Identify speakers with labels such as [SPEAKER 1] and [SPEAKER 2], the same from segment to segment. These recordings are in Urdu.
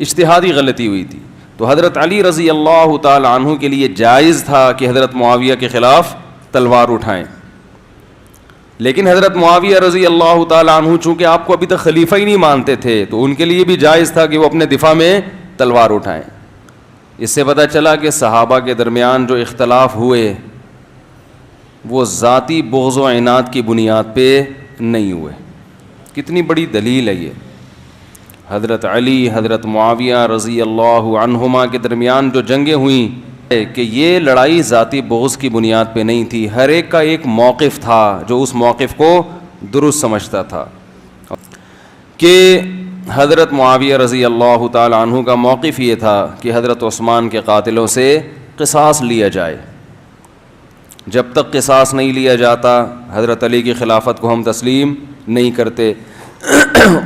[SPEAKER 1] اجتہادی غلطی ہوئی تھی. تو حضرت علی رضی اللہ تعالی عنہ کے لیے جائز تھا کہ حضرت معاویہ کے خلاف تلوار اٹھائیں, لیکن حضرت معاویہ رضی اللہ تعالی عنہ چونکہ آپ کو ابھی تک خلیفہ ہی نہیں مانتے تھے تو ان کے لیے بھی جائز تھا کہ وہ اپنے دفاع میں تلوار اٹھائیں. اس سے پتہ چلا کہ صحابہ کے درمیان جو اختلاف ہوئے وہ ذاتی بغض و عناد کی بنیاد پہ نہیں ہوئے. کتنی بڑی دلیل ہے یہ. حضرت علی حضرت معاویہ رضی اللہ عنہما کے درمیان جو جنگیں ہوئیں کہ یہ لڑائی ذاتی بغض کی بنیاد پہ نہیں تھی, ہر ایک کا ایک موقف تھا جو اس موقف کو درست سمجھتا تھا. کہ حضرت معاویہ رضی اللہ تعالی عنہ کا موقف یہ تھا کہ حضرت عثمان کے قاتلوں سے قصاص لیا جائے. جب تک قصاص نہیں لیا جاتا حضرت علی کی خلافت کو ہم تسلیم نہیں کرتے,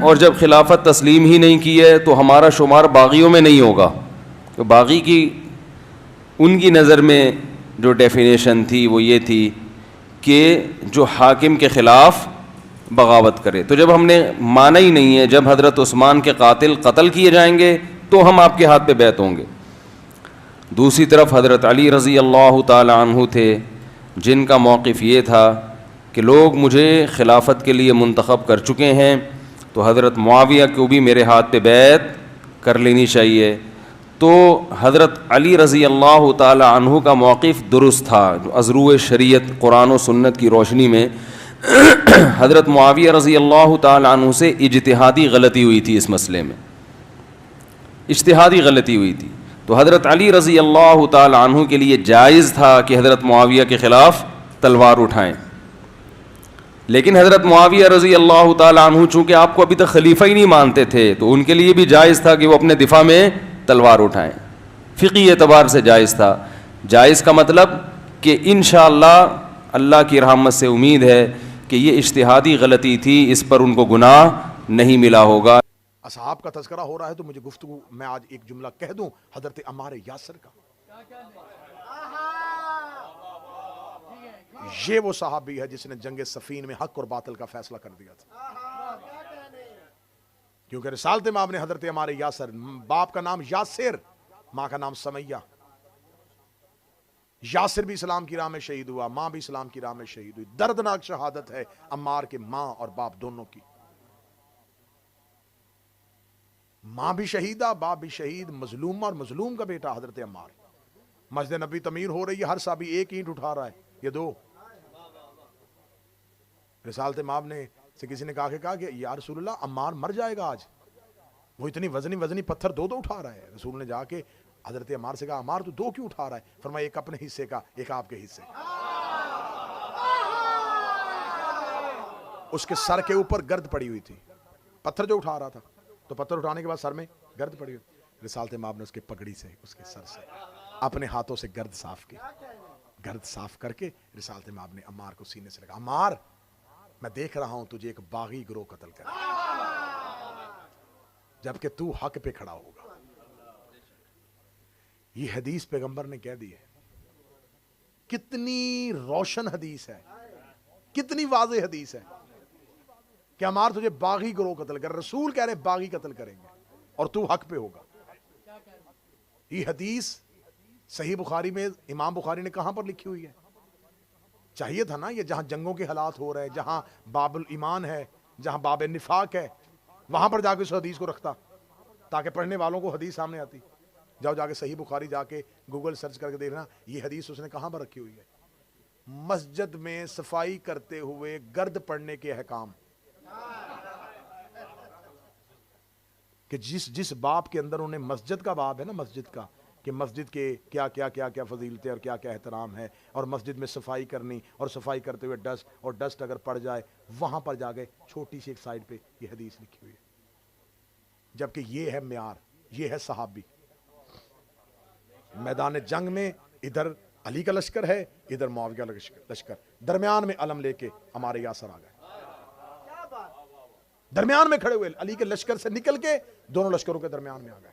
[SPEAKER 1] اور جب خلافت تسلیم ہی نہیں کی ہے تو ہمارا شمار باغیوں میں نہیں ہوگا. تو باغی کی ان کی نظر میں جو ڈیفینیشن تھی وہ یہ تھی کہ جو حاکم کے خلاف بغاوت کرے. تو جب ہم نے مانا ہی نہیں ہے, جب حضرت عثمان کے قاتل قتل کیے جائیں گے تو ہم آپ کے ہاتھ پہ بیعت ہوں گے. دوسری طرف حضرت علی رضی اللہ تعالی عنہ تھے جن کا موقف یہ تھا کہ لوگ مجھے خلافت کے لیے منتخب کر چکے ہیں تو حضرت معاویہ کو بھی میرے ہاتھ پہ بیعت کر لینی چاہیے. تو حضرت علی رضی اللہ تعالی عنہ کا موقف درست تھا. جو از روئے شریعت قرآن و سنت کی روشنی میں حضرت معاویہ رضی اللہ تعالی عنہ سے اجتہادی غلطی ہوئی تھی, اس مسئلے میں اجتہادی غلطی ہوئی تھی. تو حضرت علی رضی اللہ تعالی عنہ کے لیے جائز تھا کہ حضرت معاویہ کے خلاف تلوار اٹھائیں, لیکن حضرت معاویہ رضی اللہ تعالی عنہ چونکہ آپ کو ابھی تک خلیفہ ہی نہیں مانتے تھے تو ان کے لیے بھی جائز تھا کہ وہ اپنے دفاع میں تلوار اٹھائیں. فقہی اعتبار سے جائز تھا. جائز کا مطلب کہ انشاءاللہ اللہ کی رحمت سے امید ہے کہ یہ اجتہادی غلطی تھی, اس پر ان کو گناہ نہیں ملا ہوگا.
[SPEAKER 2] اصحاب کا تذکرہ ہو رہا ہے تو مجھے گفتگو میں آج ایک جملہ کہہ دوں حضرت عمار یاسر کا. یہ وہ صحابی ہے جس نے جنگ صفین میں حق اور باطل کا فیصلہ کر دیا تھا. کیونکہ رسالت مآب نے حضرت عمار یاسر, باپ کا نام یاسر ماں کا نام سمیہ, یاسر بھی اسلام کی راہ میں شہید ہوا, ماں بھی اسلام کی راہ میں شہید ہوئی. دردناک شہادت ہے عمار کے ماں اور باپ دونوں کی. ماں بھی شہیدہ باپ بھی شہید, مظلوم اور مظلوم کا بیٹا حضرت عمار. مسجد نبی تعمیر ہو رہی ہے, ہر صحابی ایک اینٹ اٹھا رہا ہے, یہ دو. رسالت مآب نے سے کسی نے کہا کہ یا رسول اللہ عمار مر جائے گا آج, وہ اتنی وزنی پتھر دو اٹھا رہا ہے. رسول نے جا کے حضرت عمار سے کہا عمار تو دو کیوں اٹھا رہا ہے؟ فرمایا ایک اپنے حصے کا ایک آپ کے حصے. اس کے سر کے اوپر گرد پڑی ہوئی تھی, پتھر جو اٹھا رہا تھا تو پتھر اٹھانے کے بعد سر میں گرد پڑی ہوئی. رسالت مآب نے اس کے پگڑی سے اس کے سر سے اپنے ہاتھوں سے گرد صاف کی. گرد صاف کر کے رسالت مآب نے عمار کو سینے سے لگا, عمار میں دیکھ رہا ہوں تجھے ایک باغی گروہ قتل کر جبکہ تو حق پہ کھڑا ہوگا. یہ حدیث پیغمبر نے کہہ دی ہے. کتنی روشن حدیث ہے, کتنی واضح حدیث ہے کہ عمار تجھے باغی گروہ قتل کر, رسول کہہ رہے باغی قتل کریں گے اور تو حق پہ ہوگا. یہ حدیث صحیح بخاری میں امام بخاری نے کہاں پر لکھی ہوئی ہے؟ چاہیے تھا نا یہ جہاں جنگوں کے حالات ہو رہے ہیں, جہاں باب الایمان ہے, جہاں باب النفاق ہے, وہاں پر جا کے اس حدیث کو رکھتا تاکہ پڑھنے والوں کو حدیث سامنے آتی. جا کے صحیح بخاری جا کے گوگل سرچ کر کے دیکھنا یہ حدیث اس نے کہاں پر رکھی ہوئی ہے. مسجد میں صفائی کرتے ہوئے گرد پڑنے کے احکام, کہ جس باب کے اندر انہیں مسجد کا باب ہے نا, مسجد کا کہ مسجد کے کیا فضیلتیں اور کیا احترام ہے, اور مسجد میں صفائی کرنی اور صفائی کرتے ہوئے ڈسٹ اگر پڑ جائے, وہاں پر جا کے چھوٹی سی ایک سائڈ پہ یہ حدیث لکھی ہوئی ہے. جبکہ یہ ہے معیار, یہ ہے صحابی. میدان جنگ میں ادھر علی کا لشکر ہے, ادھر معاویہ کا لشکر, درمیان میں علم لے کے ہمارے یاسر آ گئے. درمیان میں کھڑے ہوئے علی کے لشکر سے نکل کے دونوں لشکروں کے درمیان میں آ گئے,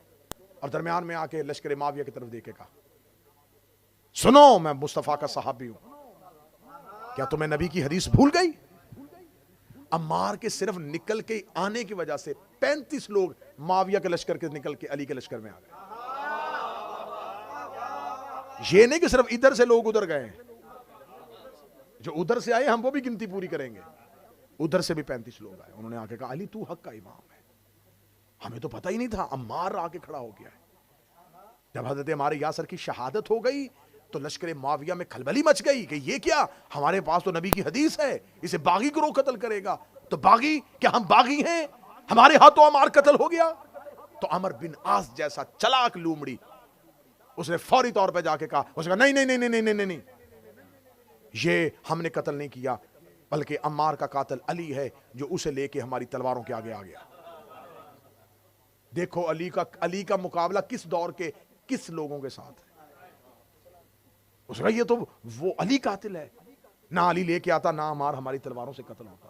[SPEAKER 2] اور درمیان میں آ کے لشکر معاویہ کی طرف دیکھ کے کہا سنو میں مصطفیٰ کا صحابی ہوں, کیا تمہیں نبی کی حدیث بھول گئی؟ عمار کے صرف نکل کے آنے کی وجہ سے 35 لوگ معاویہ کے لشکر کے نکل کے علی کے لشکر میں آ گئے. یہ نہیں کہ صرف ادھر سے لوگ ادھر گئے ہیں, جو ادھر سے آئے ہم وہ بھی گنتی پوری کریں گے. ادھر سے بھی 35 لوگ آئے, انہوں نے آ کے کہا علی تو حق کا امام ہے. ہمیں تو پتہ ہی نہیں تھا. عمار آ کے کھڑا ہو گیا ہے. جب حضرت عمار یاسر کی شہادت ہو گئی تو لشکر معاویہ میں کھلبلی مچ گئی کہ یہ کیا, ہمارے پاس تو نبی کی حدیث ہے, اسے باغی گروہ قتل کرے گا. تو باغی کیا ہم باغی ہیں, ہمارے ہاتھوں عمار قتل ہو گیا. تو عمر بن عاص جیسا چلاک لومڑی, اس نے فوری طور پہ جا کے کہا, اس نے کہا نہیں نہیں نہیں نہیں نہیں نہیں, یہ ہم نے قتل نہیں کیا, بلکہ عمار کا قاتل علی ہے جو اسے لے کے ہماری تلواروں کے آگے آ گیا. دیکھو علی کا مقابلہ کس دور کے کس لوگوں کے ساتھ ہے. اس نے کہا یہ تو وہ علی قاتل ہے, نہ علی لے کے آتا نہ عمار ہماری تلواروں سے قتل ہوتا.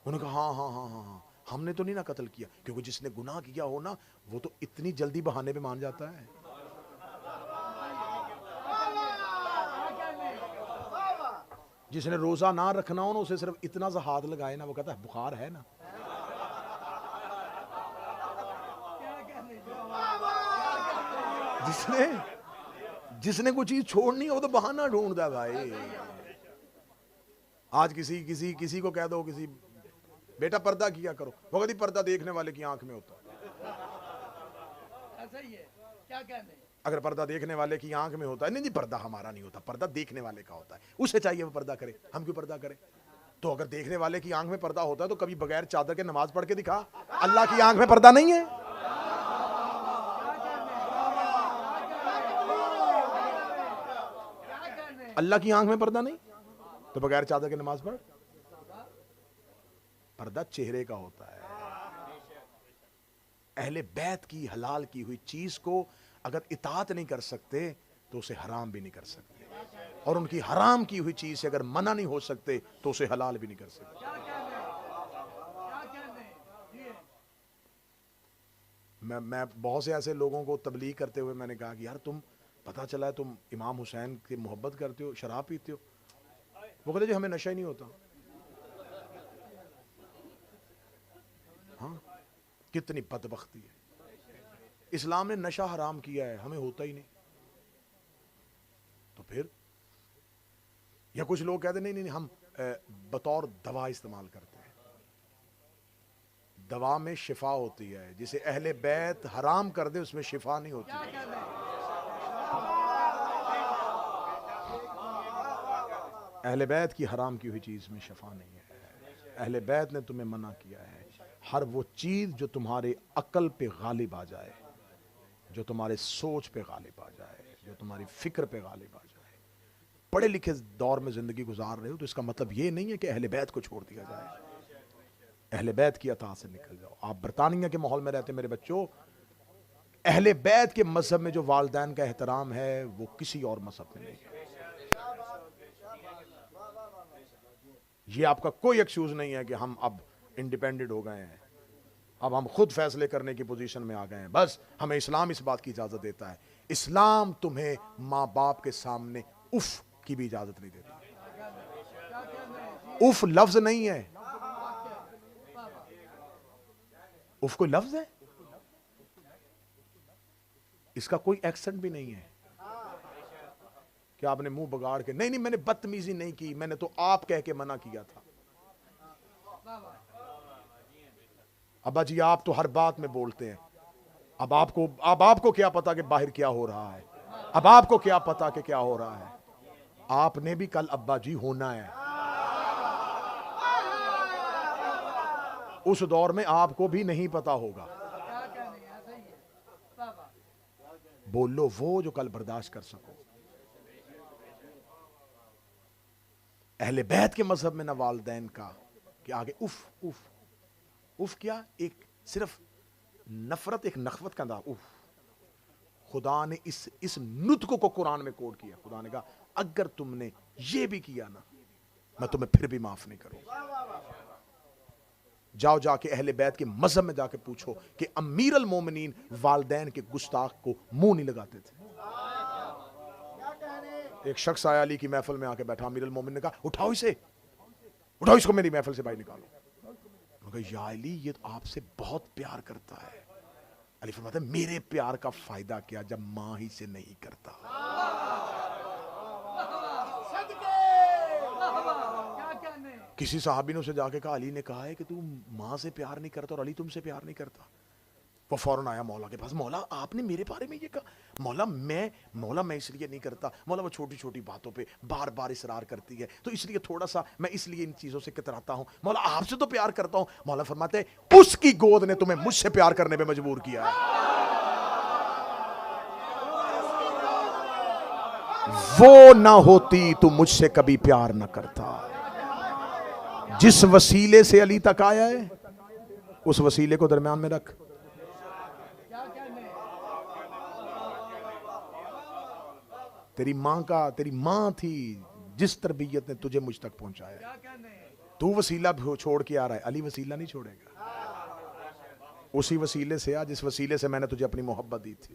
[SPEAKER 2] انہوں نے کہا ہاں ہاں ہاں ہاں ہم نے تو نہیں نہ قتل کیا, کیونکہ جس نے گناہ کیا ہو نا وہ تو اتنی جلدی بہانے پہ مان جاتا ہے. جس نے روزہ نہ رکھنا ہو نا اسے صرف اتنا سا ہاتھ لگائے نا, وہ کہتا ہے بخار ہے نا. جس نے کوئی چیز چھوڑنی ہو تو بہانہ ڈھونڈتا ہے بھائی. آج کسی کو کہہ دو کسی بیٹا پردہ کیا کرو, وہ کہتی پردہ دیکھنے والے کی آنکھ میں ہوتا ہے. اگر پردہ دیکھنے والے کی آنکھ میں ہوتا ہے, نہیں پردہ ہمارا نہیں ہوتا, پردہ دیکھنے والے کا ہوتا ہے, اسے چاہیے وہ پردہ کرے, ہم کیوں پردہ کریں. تو اگر دیکھنے والے کی آنکھ میں پردہ ہوتا ہے تو کبھی بغیر چادر کے نماز پڑھ کے دکھا, اللہ کی آنکھ میں پردہ نہیں ہے. اللہ کی آنکھ میں پردہ نہیں تو بغیر چادر کے نماز پڑھ. پردہ چہرے کا ہوتا ہے. اہل بیت کی حلال کی ہوئی چیز کو اگر اطاعت نہیں کر سکتے تو اسے حرام بھی نہیں کر سکتے, اور ان کی حرام کی ہوئی چیز سے اگر منع نہیں ہو سکتے تو اسے حلال بھی نہیں کر سکتے. میں بہت سے ایسے لوگوں کو تبلیغ کرتے ہوئے میں نے کہا کہ یار تم پتہ چلا ہے تم امام حسین کی محبت کرتے ہو, شراب پیتے ہو. وہ کہتے جی ہمیں نشہ ہی نہیں ہوتا. ہاں کتنی بدبختی ہے. اسلام نے نشہ حرام کیا ہے, ہمیں ہوتا ہی نہیں. تو پھر یا کچھ لوگ کہتے نہیں ہم بطور دوا استعمال کرتے ہیں. دوا میں شفا ہوتی ہے, جسے اہل بیت حرام کر دے اس میں شفا نہیں ہوتی. اہل بیت کی حرام کی ہوئی چیز میں شفا نہیں ہے. اہل بیت نے تمہیں منع کیا ہے ہر وہ چیز جو تمہارے عقل پہ غالب آ جائے, جو تمہارے سوچ پہ غالب آ جائے, جو تمہاری فکر پہ غالب آ جائے. پڑھے لکھے دور میں زندگی گزار رہے ہو تو اس کا مطلب یہ نہیں ہے کہ اہل بیت کو چھوڑ دیا جائے. اہل بیت کی اطاعت سے نکل جاؤ. آپ برطانیہ کے ماحول میں رہتے میرے بچوں, اہل بیت کے مذہب میں جو والدین کا احترام ہے وہ کسی اور مذہب میں نہیں ہے. یہ آپ کا کوئی ایکسکیوز نہیں ہے کہ ہم اب انڈیپینڈنٹ ہو گئے ہیں, اب ہم خود فیصلے کرنے کی پوزیشن میں آ گئے ہیں, بس ہمیں اسلام اس بات کی اجازت دیتا ہے. اسلام تمہیں ماں باپ کے سامنے اف کی بھی اجازت نہیں دیتا. اف لفظ نہیں ہے, اف کوئی لفظ ہے, اس کا کوئی ایکسنٹ بھی نہیں ہے کہ آپ نے منہ بگاڑ کے نہیں میں نے بدتمیزی نہیں کی, میں نے تو آپ کہہ کے منع کیا تھا. ابا جی آپ تو ہر بات میں بولتے ہیں, اب آپ کو کیا پتا کہ باہر کیا ہو رہا ہے, اب آپ کو کیا پتا کہ کیا ہو رہا ہے. آپ نے بھی کل ابا جی ہونا ہے. اس دور میں آپ کو بھی نہیں پتا ہوگا. بولو وہ جو کل برداشت کر سکو. اہل بیت کے مذہب میں نہ والدین کا کہ آگے اف اف اف کیا, ایک صرف نفرت, ایک نخوت کا انداز. اف خدا نے اس نطق کو قرآن میں کوڈ کیا. خدا نے کہا اگر تم نے یہ بھی کیا نا میں تمہیں پھر بھی معاف نہیں کروں. جاؤ جا کے اہل بیت کے مذہب میں جا کے پوچھو کہ امیر المومنین والدین کے گستاخ کو منہ نہیں لگاتے تھے. ایک شخص آیا علی کی محفل میں آ کے بیٹھا, امیر المومنین نے کہا اٹھاؤ اسے. اٹھاؤ اس کو میری محفل سے باہر نکالو. انہوں نے کہا یا علی یہ آپ سے بہت پیار کرتا ہے. علی فرماتے ہیں میرے پیار کا فائدہ کیا جب ماں ہی سے نہیں کرتا. کسی صحابی نے اسے جا کے کہا علی نے کہا ہے کہ تو ماں سے پیار نہیں کرتا اور علی تم سے پیار نہیں کرتا. وہ فوراً آیا مولا کے پاس. مولا آپ نے میرے بارے میں یہ کہا. مولا میں اس لیے نہیں کرتا. مولا وہ چھوٹی چھوٹی باتوں پہ بار بار اصرار کرتی ہے تو اس لیے تھوڑا سا میں اس لیے ان چیزوں سے کتراتا ہوں. مولا آپ سے تو پیار کرتا ہوں. مولا فرماتے ہیں اس کی گود نے تمہیں مجھ سے پیار کرنے پہ مجبور کیا ہے. وہ نہ ہوتی تو مجھ سے کبھی پیار نہ کرتا. جس وسیلے سے علی تک آیا ہے اس وسیلے کو درمیان میں رکھ. تیری ماں تھی جس تربیت نے تجھے مجھ تک پہنچایا. تو وسیلہ چھوڑ کے آ رہا ہے, علی وسیلہ نہیں چھوڑے گا. اسی وسیلے سے آ جس وسیلے سے میں نے تجھے اپنی محبت دی تھی.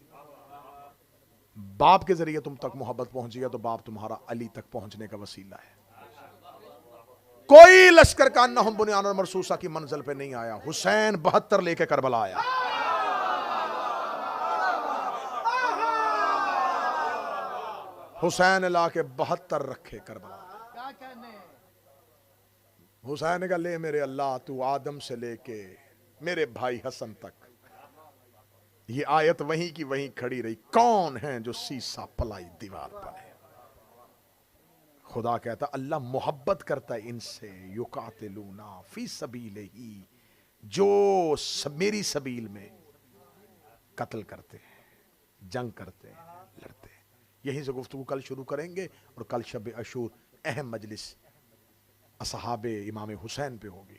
[SPEAKER 2] باپ کے ذریعے تم تک محبت پہنچی ہے تو باپ تمہارا علی تک پہنچنے کا وسیلہ ہے. کوئی لشکر کا نہم بنیان اور مرصوصہ کی منزل پہ نہیں آیا. حسین 72 لے کے کربلا آیا. حسین لا کے 72 رکھے کربلا. حسین نے کہا لے میرے اللہ تو آدم سے لے کے میرے بھائی حسن تک. یہ آیت وہیں کی وہیں کھڑی رہی. کون ہیں جو سیسا پلائی دیوار بنے. خدا کہتا اللہ محبت کرتا ہے ان سے. یقاتلونا فی سبیلہ, جو میری سبیل میں قتل کرتے ہیں, جنگ کرتے ہیں, لڑتے ہیں. یہیں سے گفتگو کل شروع کریں گے اور کل شب عاشور اہم مجلس اصحاب امام حسین پہ ہوگی.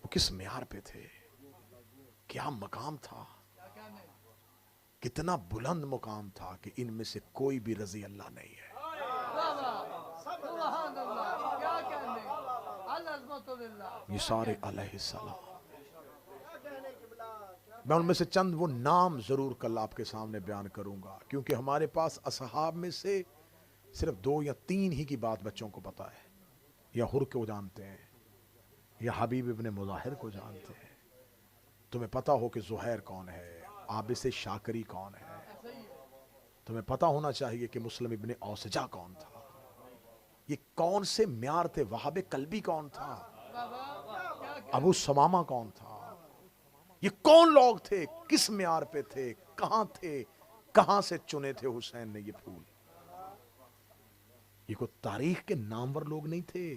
[SPEAKER 2] وہ کس معیار پہ تھے, کیا مقام تھا, کتنا بلند مقام تھا کہ ان میں سے کوئی بھی رضی اللہ نہیں ہے. یہ سارے علیہ السلام. میں ان میں سے چند وہ نام ضرور کل آپ کے سامنے بیان کروں گا, کیونکہ ہمارے پاس اصحاب میں سے صرف 2 یا 3 ہی کی بات بچوں کو پتا ہے. یا حر کو جانتے ہیں, یا حبیب ابن مظاہر کو جانتے ہیں. تمہیں پتا ہو کہ زہیر کون ہے, عابس شاکری کون ہے. تمہیں پتا ہونا چاہیے کہ مسلم ابن اوسجہ کون تھا. یہ کون سے معیار تھے. وہاب قلبی کون تھا, ابو سمامہ کون تھا. یہ کون لوگ تھے, کس معیار پہ تھے, کہاں سے چنے تھے حسین نے یہ پھول. یہ کوئی تاریخ کے نامور لوگ نہیں تھے,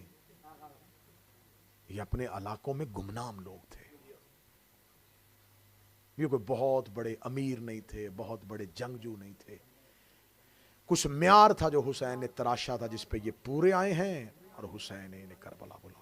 [SPEAKER 2] یہ اپنے علاقوں میں گمنام لوگ تھے. یہ کوئی بہت بڑے امیر نہیں تھے, بہت بڑے جنگجو نہیں تھے. کچھ معیار تھا جو حسین نے تراشا تھا, جس پہ یہ پورے آئے ہیں, اور حسین نے کربلا بلا.